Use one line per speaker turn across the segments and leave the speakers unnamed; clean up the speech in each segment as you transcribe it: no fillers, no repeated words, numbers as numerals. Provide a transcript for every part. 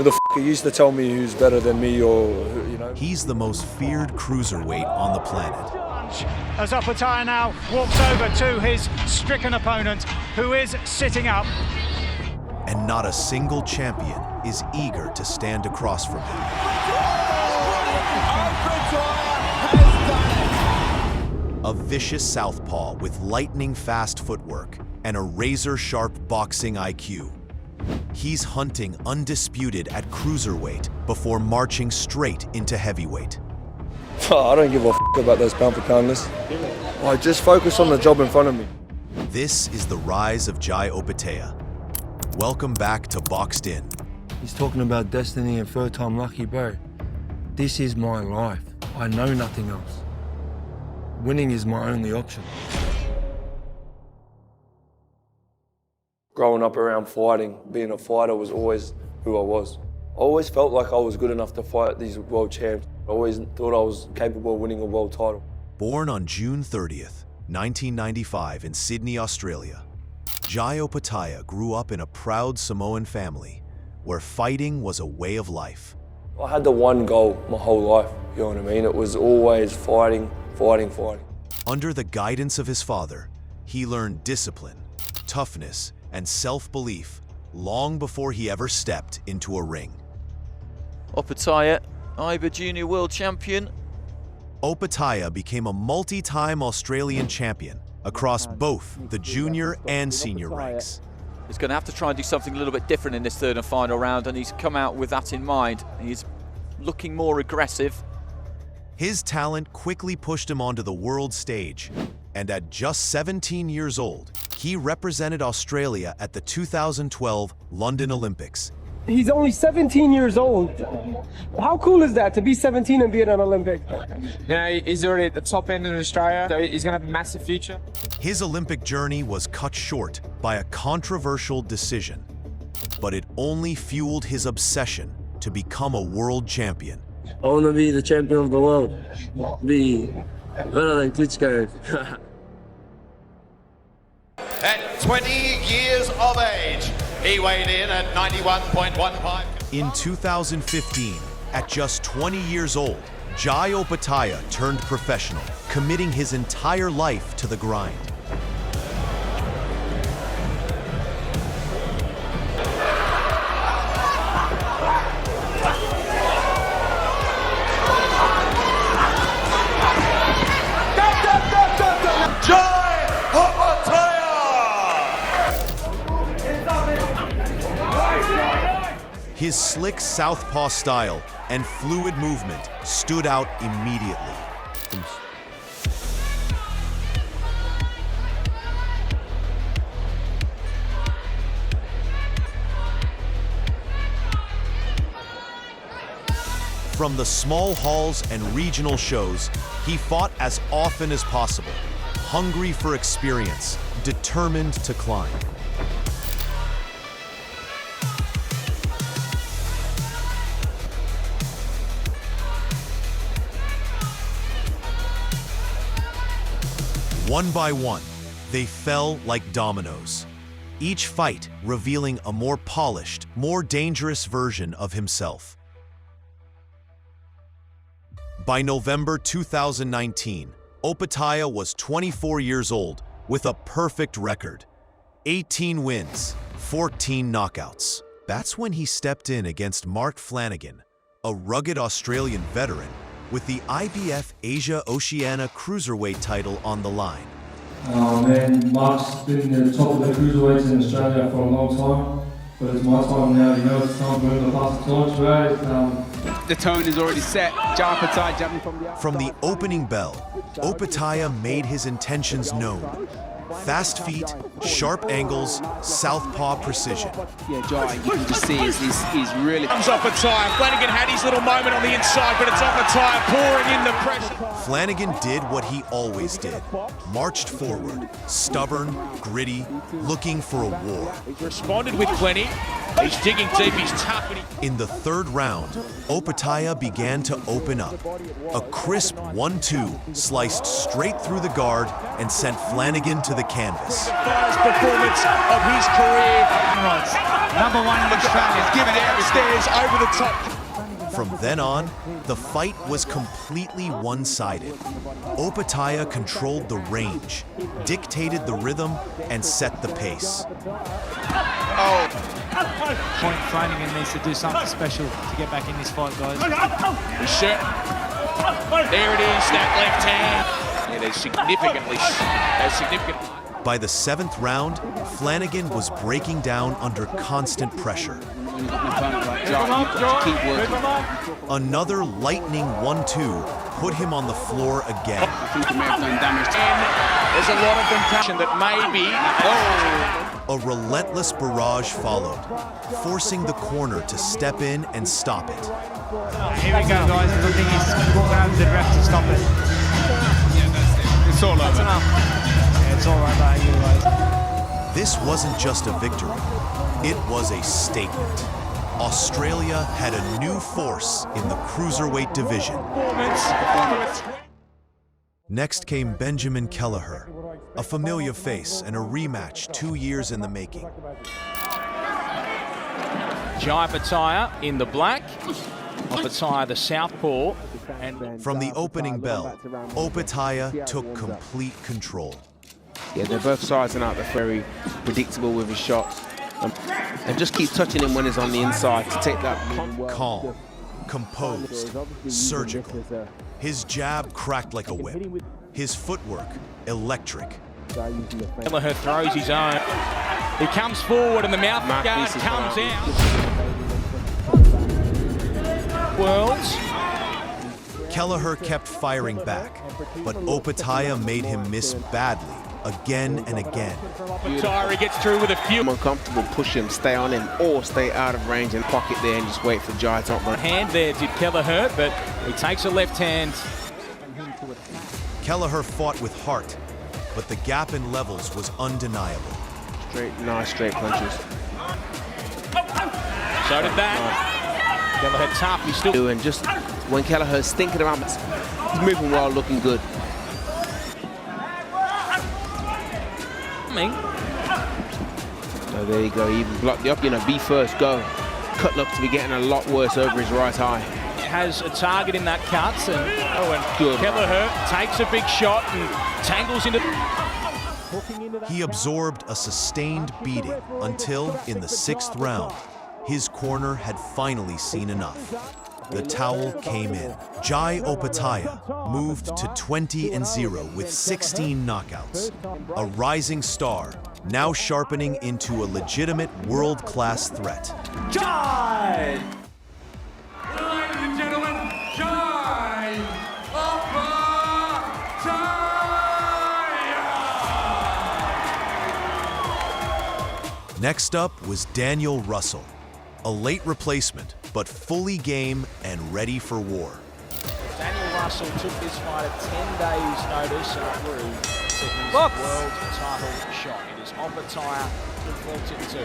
Who the f*** used to tell me who's better than me or, you know?
He's the most feared cruiserweight on the planet.
As Opetaia now walks over to his stricken opponent, who is sitting up.
And not a single champion is eager to stand across from him. A vicious southpaw with lightning-fast footwork and a razor-sharp boxing IQ. He's hunting undisputed at cruiserweight before marching straight into heavyweight.
I don't give a f*** about those pound-for-pound lists. I just focus on the job in front of me.
This is the rise of Jai Opetaia. Welcome back to Boxed In.
He's talking about destiny and third time lucky, bro. This is my life. I know nothing else. Winning is my only option. Growing up around fighting, being a fighter was always who I was. I always felt like I was good enough to fight these world champs. I always thought I was capable of winning a world title.
Born on June 30th, 1995 in Sydney, Australia, Jai Opetaia grew up in a proud Samoan family where fighting was a way of life.
I had the one goal my whole life, you know what I mean? It was always fighting, fighting, fighting.
Under the guidance of his father, he learned discipline, toughness, and self-belief long before he ever stepped into a ring.
Opetaia, IBA Junior World Champion.
Opetaia became a multi-time Australian champion across both the junior and senior ranks.
He's going to have to try and do something a little bit different in this third and final round, and he's come out with that in mind. He's looking more aggressive.
His talent quickly pushed him onto the world stage, and at just 17 years old, he represented Australia at the 2012 London Olympics.
He's only 17 years old. How cool is that, to be 17 and be at an Olympic?
You know, he's already at the top end in Australia, so he's going to have a massive future.
His Olympic journey was cut short by a controversial decision, but it only fueled his obsession to become a world champion.
I want to be the champion of the world. Be better than Klitschko.
At 20 years of age, he weighed in at 91.15.
In 2015, at just 20 years old, Jai Opetaia turned professional, committing his entire life to the grind. His slick southpaw style and fluid movement stood out immediately. From the small halls and regional shows, he fought as often as possible, hungry for experience, determined to climb. One by one, they fell like dominoes, each fight revealing a more polished, more dangerous version of himself. By November 2019, Opetaia was 24 years old with a perfect record, 18 wins, 14 knockouts. That's when he stepped in against Flanagan, a rugged Australian veteran, with the IBF Asia Oceania Cruiserweight title on the line.
Oh man, Mark's been at the top of the cruiserweights in Australia for a long time, but it's my time now. You know, it's time for him to pass the torch, right?
The tone is already set. Jai Opetaia jumping from the outside.
From the opening bell, Opetaia made his intentions known. Fast feet, sharp angles, southpaw precision.
Yeah, Jai, you can just see he's really...
Comes Opetaia. Flanagan had his little moment on the inside, but it's Opetaia pouring in the pressure.
Flanagan did what he always did, marched forward, stubborn, gritty, looking for a war.
He's responded with plenty. He's digging deep, he's tough.
In the third round, Opetaia began to open up. A crisp 1-2 sliced straight through the guard and sent Flanagan to the canvas.
The first performance of his career. Number one in Australia.
Give it downstairs, over the top.
From then on, the fight was completely one-sided. Opetaia controlled the range, dictated the rhythm, and set the pace.
Point Flanagan needs to do something special to get back in this fight, guys.
There it is, that left hand. Yeah, there's significant.
By the 7th round, Flanagan was breaking down under constant pressure. Another lightning 1-2 put him on the floor again.
There's a lot of contention that maybe.
A relentless barrage followed, forcing the corner to step in and stop it.
Here we go, guys. The thing is, grab the ref to stop it.
It's all over.
That's enough. Yeah, it's all right by you, guys.
This wasn't just a victory, it was a statement. Australia had a new force in the Cruiserweight division. Next came Benjamin Kelleher, a familiar face and a rematch 2 years in the making.
Opetaia in the black, Opetaia the southpaw. And
From the opening bell, Opetaia took complete control.
Yeah, they're both sizing up. They're very predictable with his shots. And just keep touching him when he's on the inside to take that.
Calm, composed, surgical. His jab cracked like a whip. His footwork, electric.
Kelleher throws his own. He comes forward and the mouth guard comes out. Worlds.
Kelleher kept firing back, but Opetaia made him miss badly, again and again.
Opetaia gets through with a few.
Uncomfortable, push him, stay on him, or stay out of range and pocket there and just wait for Jai to run.
Hand there did Kelleher, but he takes a left hand.
Kelleher fought with heart, but the gap in levels was undeniable.
Nice straight punches.
So did that. Kelleher tough, he's still
And just when Kelleher's thinking about it, he's moving well, looking good. So there you go, he even blocked the up, be first, go. Cut looks to be getting a lot worse over his right eye.
has a target in that cut, and Kelleher takes a big shot and tangles into.
He absorbed a sustained beating until, in the 6th round, his corner had finally seen enough. The towel came in. Jai Opetaia moved to 20-0 with 16 knockouts. A rising star, now sharpening into a legitimate world-class threat.
Jai! Ladies and gentlemen, Jai Opetaia!
Next up was Daniel Russell, a late replacement, but fully game and ready for war.
Daniel Russell took this fight at 10 days' notice through his world title shot. It is Opetaia who falls it to.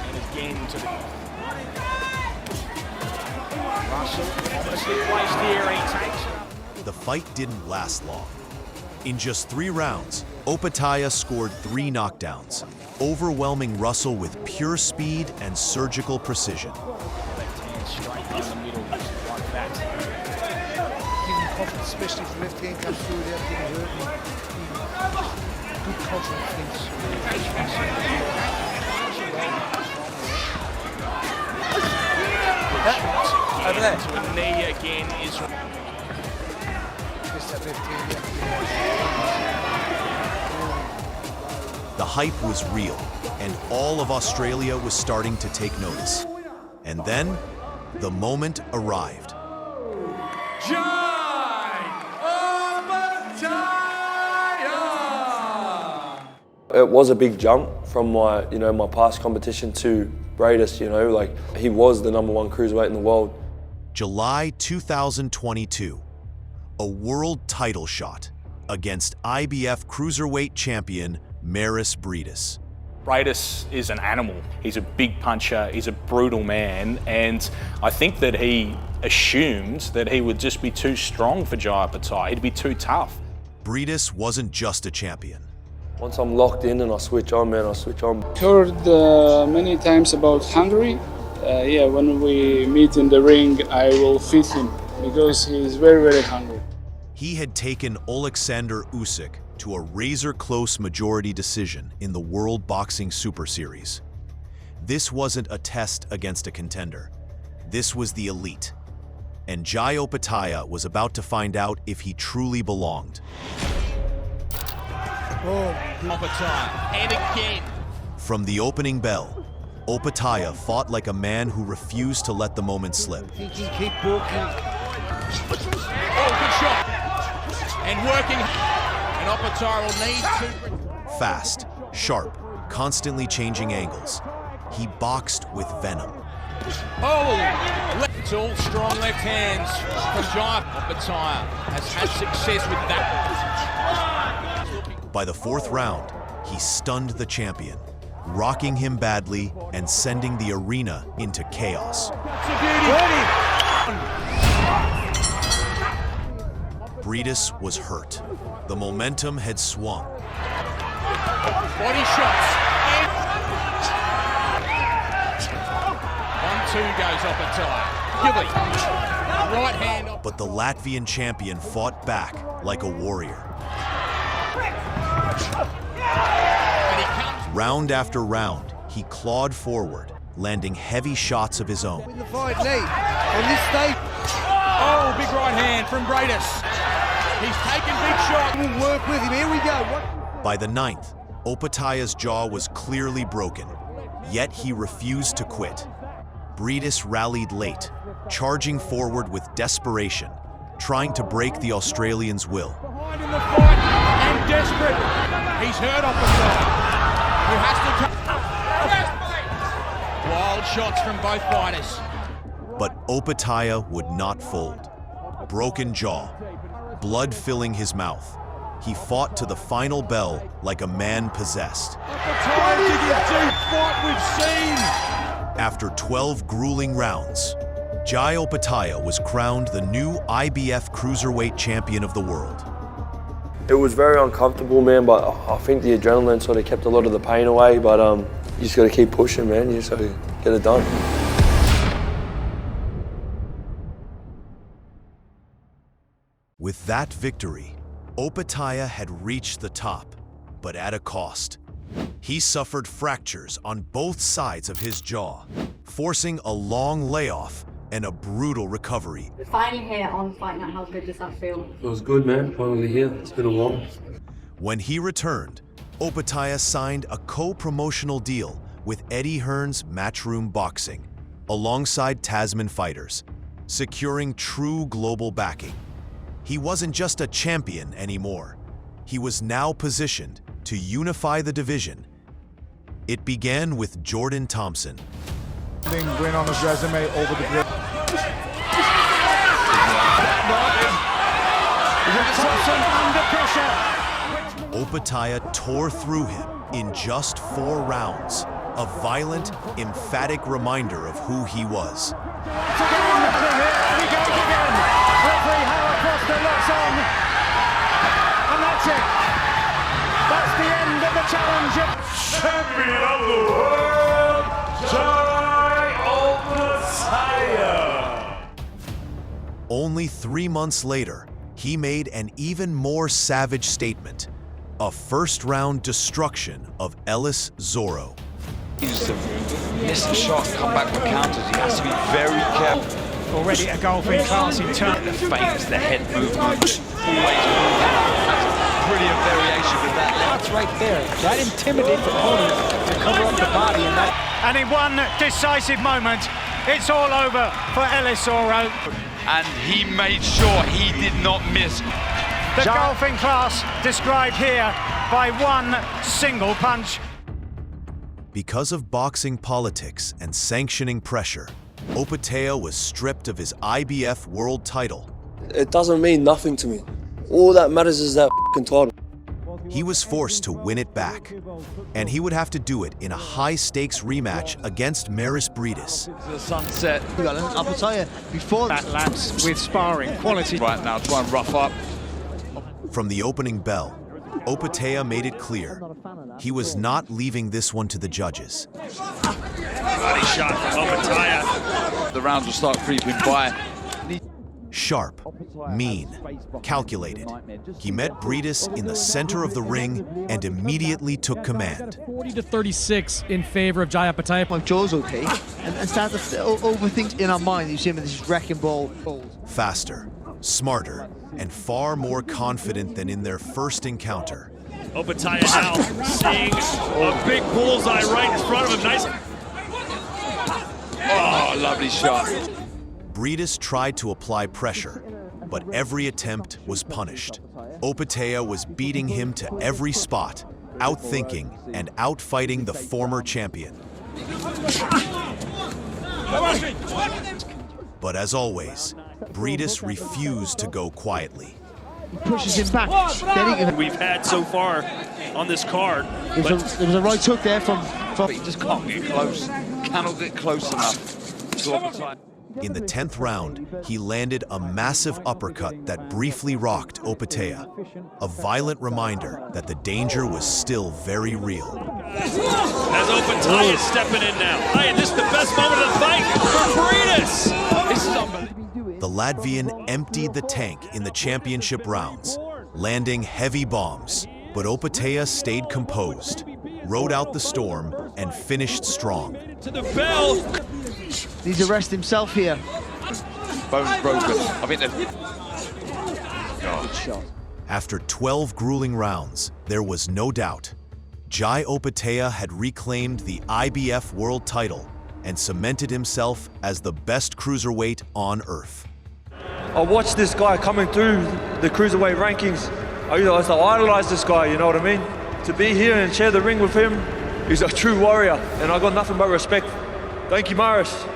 And again to the... Russell obviously placed here, he takes it.
The fight didn't last long. In just 3 rounds, Opetaia scored 3 knockdowns, overwhelming Russell with pure speed and surgical precision.
Left hand straight down the middle, like that.
Giving confidence, especially if the left hand comes through without getting hurt. Good confidence.
Over there. To a knee again is...
Just that left hand.
The hype was real, and all of Australia was starting to take notice. And then, the moment arrived.
Jai Opetaia!
It was a big jump from my, my past competition to Briedis, like he was the #1 cruiserweight in the world.
July 2022, a world title shot against IBF cruiserweight champion Mairis Briedis.
Briedis is an animal. He's a big puncher, he's a brutal man, and I think that he assumed that he would just be too strong for Jai Opetaia. He'd be too tough.
Briedis wasn't just a champion.
Once I'm locked in and I switch on, man, I switch on.
Heard many times about Hungary. Yeah, when we meet in the ring, I will feed him because he's very, very hungry.
He had taken Oleksandr Usyk to a razor-close majority decision in the World Boxing Super Series. This wasn't a test against a contender. This was the elite. And Jai Opetaia was about to find out if he truly belonged.
Opetaia, and again.
From the opening bell, Opetaia fought like a man who refused to let the moment slip.
Keep walking.
Oh, good shot. And working. And Opetaia will need to...
Fast, sharp, constantly changing angles. He boxed with venom.
Oh! It's all strong left hands from Jai. Opetaia has had success with that.
By the fourth round, he stunned the champion, rocking him badly and sending the arena into chaos. Briedis was hurt. The momentum had swung.
Body shots. 1-2 goes Opetaia. Gilly. Right hand.
But the Latvian champion fought back like a warrior. Round after round, he clawed forward, landing heavy shots of his own.
Win the fight, Lee. On this stage.
Oh, big right hand from Briedis. He's taken big shot.
We'll work with him. Here we go.
By the ninth, Opetaia's jaw was clearly broken, yet he refused to quit. Briedis rallied late, charging forward with desperation, trying to break the Australian's will.
Behind in the fight and desperate. He's hurt Opetaia. Who has to... Wild shots from both fighters.
But Opetaia would not fold. Broken jaw, blood filling his mouth. He fought to the final bell like a man possessed.
Opetaia digging deep, fight we've seen.
After 12 grueling rounds, Jai Opetaia was crowned the new IBF Cruiserweight champion of the world.
It was very uncomfortable, man, but I think the adrenaline sort of kept a lot of the pain away, but you just got to keep pushing, man. You just got to get it done.
With that victory, Opetaia had reached the top, but at a cost. He suffered fractures on both sides of his jaw, forcing a long layoff and a brutal recovery.
Finally here on Fight Night, how good does that feel?
It was good, man. Finally here. It's been a while.
When he returned, Opetaia signed a co-promotional deal with Eddie Hearn's Matchroom Boxing, alongside Tasman Fighters, securing true global backing. He wasn't just a champion anymore. He was now positioned to unify the division. It began with Jordan Thompson.
Win on his resume over the grip. Thompson under pressure.
Opetaia tore through him in just 4 rounds, a violent, emphatic reminder of who he was.
He goes again. Referee Howard Foster looks on. And that's it. That's the end of the challenge.
Champion of the world, Jai Opetaia.
Only 3 months later, he made an even more savage statement, a first-round destruction of Ellis Zoro.
He's missed a shot, come back with counters. He has to be very careful.
Already a golfing class in turn.
The feints, the head movement, always moving. That's a brilliant variation with that leg.
That's right there. That intimidates the opponent to cover up the body.
And in one decisive moment, it's all over for Ellis Zoro.
And he made sure he did not miss.
The golfing class described here by one single punch.
Because of boxing politics and sanctioning pressure, Opetaia was stripped of his IBF world title.
It doesn't mean nothing to me. All that matters is that f***ing title.
He was forced to win it back, and he would have to do it in a high-stakes rematch against Mairis Briedis.
The sunset.
We got Opetaia before
that lads with sparring quality.
Right now, try and rough up.
From the opening bell, Opetaia made it clear he was not leaving this one to the judges.
Body shot from Opetaia. The rounds will start creeping by.
Sharp, mean, calculated. He met Briedis in the center of the ring and immediately took command.
40-36 in favor of Jai Opetaia.
My jaw's okay, and start to overthink in our mind. You see him with this wrecking ball.
Faster, smarter, and far more confident than in their first encounter.
Opetaia now seeing a big bullseye right in front of him. Nice. Oh, lovely shot.
Briedis tried to apply pressure, but every attempt was punished. Opetaia was beating him to every spot, outthinking and outfighting the former champion. But as always, Briedis refused to go quietly.
He pushes him back.
We've had so far on this card.
There was a right hook there from...
He just can't get close. Cannot get close enough to Opetaia.
In the 10th round, he landed a massive uppercut that briefly rocked Opetaia, a violent reminder that the danger was still very real.
As Opetaia is stepping in now. Hey, this is the best moment of the fight for Briedis. This is unbelievable.
The Latvian emptied the tank in the championship rounds, landing heavy bombs, but Opetaia stayed composed, rode out the storm, and finished strong.
To the bell.
Needs to rest himself here.
Bones broken. I think
After 12 grueling rounds, there was no doubt. Jai Opetaia had reclaimed the IBF world title and cemented himself as the best cruiserweight on earth.
I watched this guy coming through the cruiserweight rankings. I idolize this guy, you know what I mean? To be here and share the ring with him, he's a true warrior, and I got nothing but respect. Thank you, Mairis.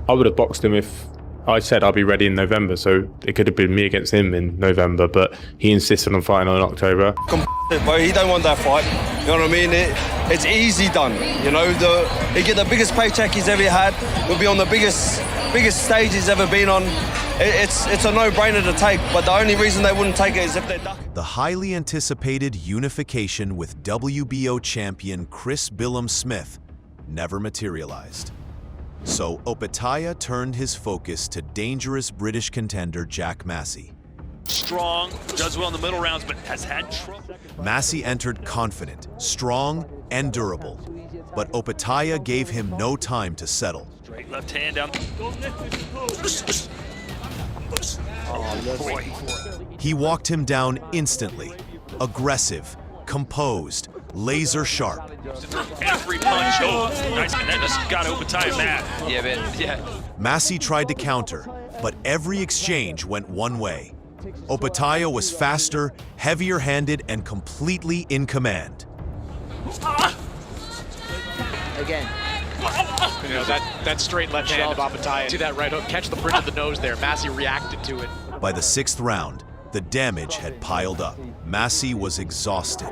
I would have boxed him if I said I'll be ready in November, so it could have been me against him in November, but he insisted on fighting in October.
Bro, he don't want that fight, you know what I mean? It's easy done, you know, he get the biggest paycheck he's ever had, he'll be on the biggest stage he's ever been on. It's a no-brainer to take, but the only reason they wouldn't take it is if they're ducking.
The highly anticipated unification with WBO champion Chris Billam-Smith never materialized. So Opetaia turned his focus to dangerous British contender Jack Massey.
Strong, does well in the middle rounds, but has had trouble.
Massey entered confident, strong, and durable. But Opetaia gave him no time to settle.
Straight left hand down.
He walked him down instantly, aggressive, composed, laser sharp.
Every punch, nice, and that just got Opetaia mad.
Yeah, man, yeah.
Massey tried to counter, but every exchange went one way. Opetaia was faster, heavier-handed, and completely in command.
Again. You know, that straight left hand of Opetaia to that right hook, catch the bridge of the nose there. Massey reacted to it.
By the 6th round, the damage had piled up. Massey was exhausted,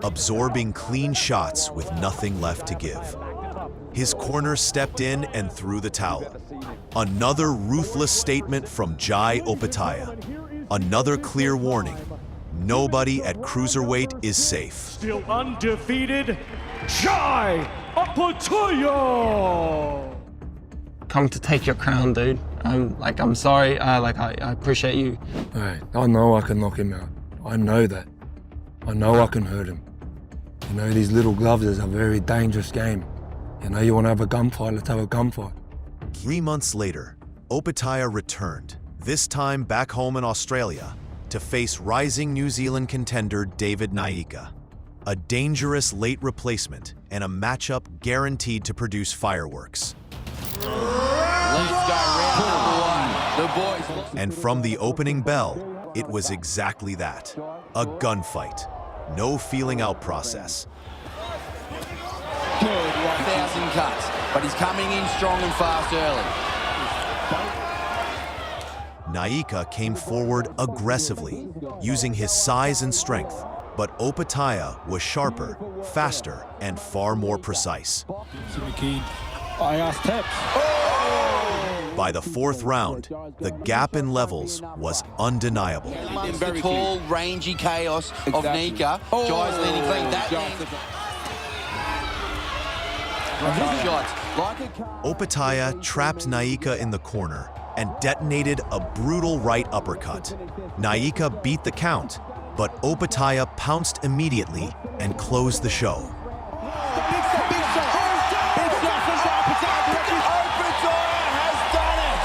absorbing clean shots with nothing left to give. His corner stepped in and threw the towel. Another ruthless statement from Jai Opetaia. Another clear warning. Nobody at cruiserweight is safe.
Still undefeated, Jai Opetaia!
Come to take your crown, dude. I'm sorry. I appreciate you.
Hey, I know I can knock him out. I know that. I know I can hurt him. You know, these little gloves is a very dangerous game. You know, you want to have a gunfight, let's have a gunfight.
3 months later, Opetaia returned, this time back home in Australia, to face rising New Zealand contender David Nyika. A dangerous late replacement and a matchup guaranteed to produce fireworks. And from the opening bell, it was exactly that, a gunfight. No feeling out process.
Good, 1,000 cuts, but he's coming in strong and fast early.
Nyika came forward aggressively, using his size and strength, but Opetaia was sharper, faster, and far more precise.
I asked Teps. Oh!
By the fourth round, the gap in levels was undeniable.
Amongst the tall, rangy chaos of Nyika. Jai's leaning clean. That shots.
Opetaia trapped Nyika in the corner and detonated a brutal right uppercut. Nyika beat the count, but Opetaia pounced immediately and closed the show.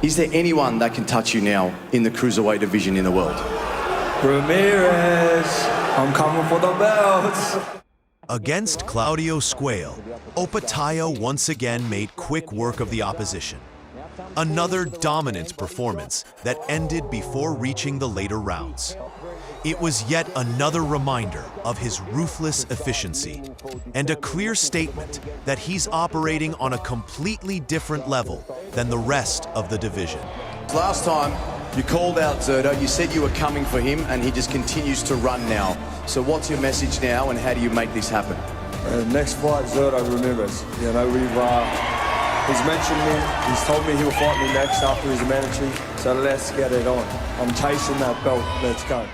Is there anyone that can touch you now in the cruiserweight division in the world?
Ramirez, I'm coming for the belts.
Against Claudio Squeo, Opetaia once again made quick work of the opposition. Another dominant performance that ended before reaching the later rounds. It was yet another reminder of his ruthless efficiency and a clear statement that he's operating on a completely different level than the rest of the division.
Last time, you called out Zorro, you said you were coming for him, and he just continues to run now. So what's your message now, and how do you make this happen?
Next fight, Zorro Ramirez. You know, he's mentioned me, he's told me he'll fight me next after his mandatory, so let's get it on. I'm chasing that belt, let's go.